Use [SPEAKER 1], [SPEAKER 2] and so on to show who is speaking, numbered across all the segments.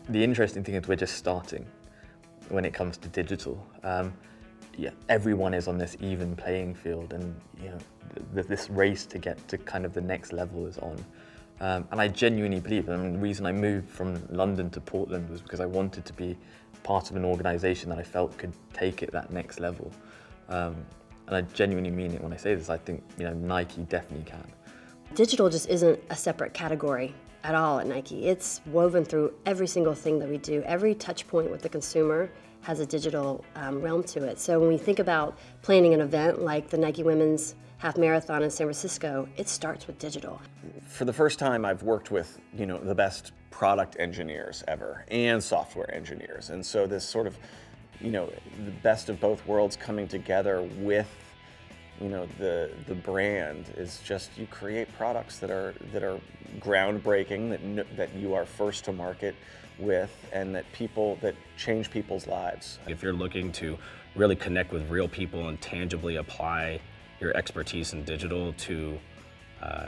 [SPEAKER 1] the interesting thing is we're just starting when it comes to digital. Yeah, everyone is on this even playing field, and you know, this race to get to kind of the next level is on. And I genuinely believe, and the reason I moved from London to Portland was because I wanted to be part of an organisation that I felt could take it that next level. And I genuinely mean it when I say this. I think, you know, Nike definitely can.
[SPEAKER 2] Digital just isn't a separate category at all at Nike. It's woven through every single thing that we do. Every touch point with the consumer has a digital realm to it. So when we think about planning an event like the Nike Women's Half Marathon in San Francisco, it starts with digital.
[SPEAKER 3] For the first time, I've worked with, you know, the best product engineers ever and software engineers. And so this sort of, you know, the best of both worlds coming together with, you know, the brand is just, you create products that are groundbreaking, that you are first to market with, and that change people's lives.
[SPEAKER 4] If you're looking to really connect with real people and tangibly apply your expertise in digital to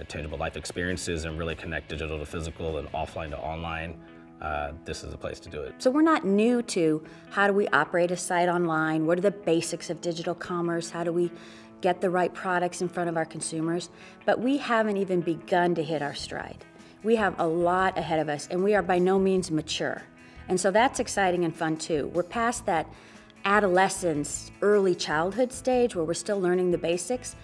[SPEAKER 4] tangible life experiences and really connect digital to physical and offline to online, this is the place to do it.
[SPEAKER 5] So we're not new to how do we operate a site online, what are the basics of digital commerce, how do we get the right products in front of our consumers, but we haven't even begun to hit our stride. We have a lot ahead of us, and we are by no means mature. And so that's exciting and fun too. We're past that adolescence, early childhood stage where we're still learning the basics.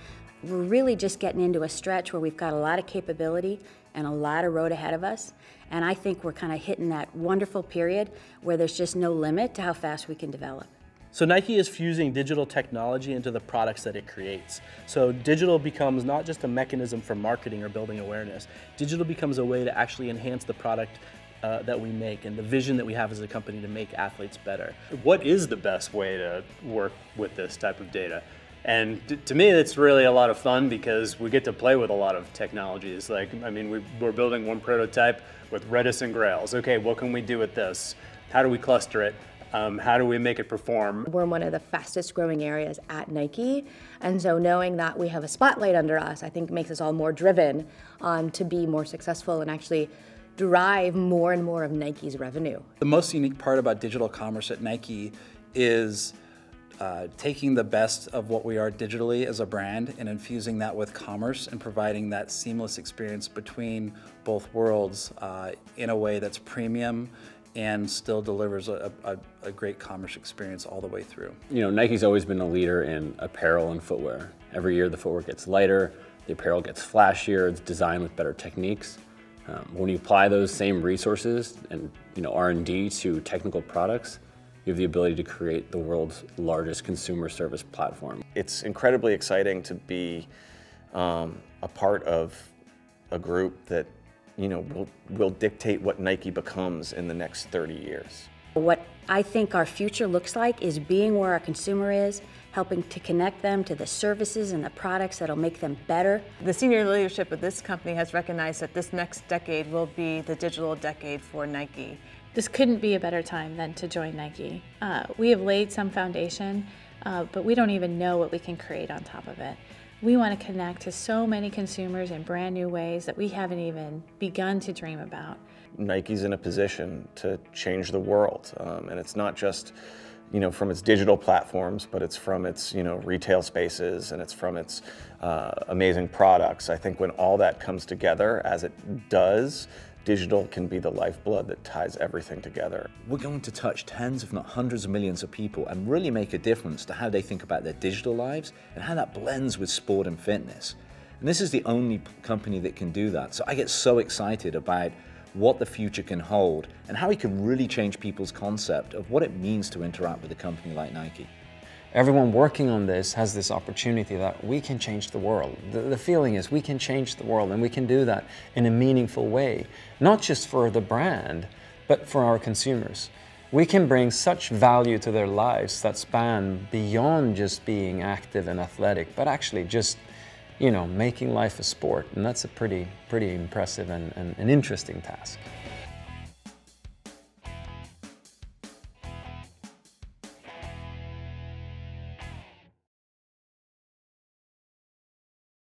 [SPEAKER 5] We're really just getting into a stretch where we've got a lot of capability and a lot of road ahead of us. And I think we're kind of hitting that wonderful period where there's just no limit to how fast we can develop.
[SPEAKER 6] So Nike is fusing digital technology into the products that it creates. So digital becomes not just a mechanism for marketing or building awareness. Digital becomes a way to actually enhance the product that we make and the vision that we have as a company to make athletes better.
[SPEAKER 7] What is the best way to work with this type of data? And to me, it's really a lot of fun because we get to play with a lot of technologies. Like, I mean, we're building one prototype with Redis and Grails. Okay, what can we do with this? How do we cluster it? How do we make it perform?
[SPEAKER 8] We're one of the fastest growing areas at Nike, and so knowing that we have a spotlight under us, I think makes us all more driven to be more successful and actually derive more and more of Nike's revenue.
[SPEAKER 9] The most unique part about digital commerce at Nike is taking the best of what we are digitally as a brand and infusing that with commerce and providing that seamless experience between both worlds in a way that's premium and still delivers a great commerce experience all the way through.
[SPEAKER 10] You know, Nike's always been a leader in apparel and footwear. Every year the footwear gets lighter, the apparel gets flashier, it's designed with better techniques. When you apply those same resources and R&D to technical products, you have the ability to create the world's largest consumer service platform.
[SPEAKER 3] It's incredibly exciting to be a part of a group that will dictate what Nike becomes in the next 30 years.
[SPEAKER 5] What I think our future looks like is being where our consumer is, helping to connect them to the services and the products that'll make them better.
[SPEAKER 11] The senior leadership of this company has recognized that this next decade will be the digital decade for Nike.
[SPEAKER 12] This couldn't be a better time than to join Nike. We have laid some foundation, but we don't even know what we can create on top of it. We want to connect to so many consumers in brand new ways that we haven't even begun to dream about.
[SPEAKER 3] Nike's in a position to change the world, and it's not just from its digital platforms, but it's from its retail spaces, and it's from its amazing products. I think when all that comes together, as it does, digital can be the lifeblood that ties everything together.
[SPEAKER 13] We're going to touch tens, if not hundreds of millions of people and really make a difference to how they think about their digital lives and how that blends with sport and fitness. And this is the only company that can do that. So I get so excited about what the future can hold and how we can really change people's concept of what it means to interact with a company like Nike.
[SPEAKER 14] Everyone working on this has this opportunity that we can change the world. The feeling is we can change the world, and we can do that in a meaningful way, not just for the brand, but for our consumers. We can bring such value to their lives that span beyond just being active and athletic, but actually just, making life a sport, and that's a pretty impressive and an interesting task.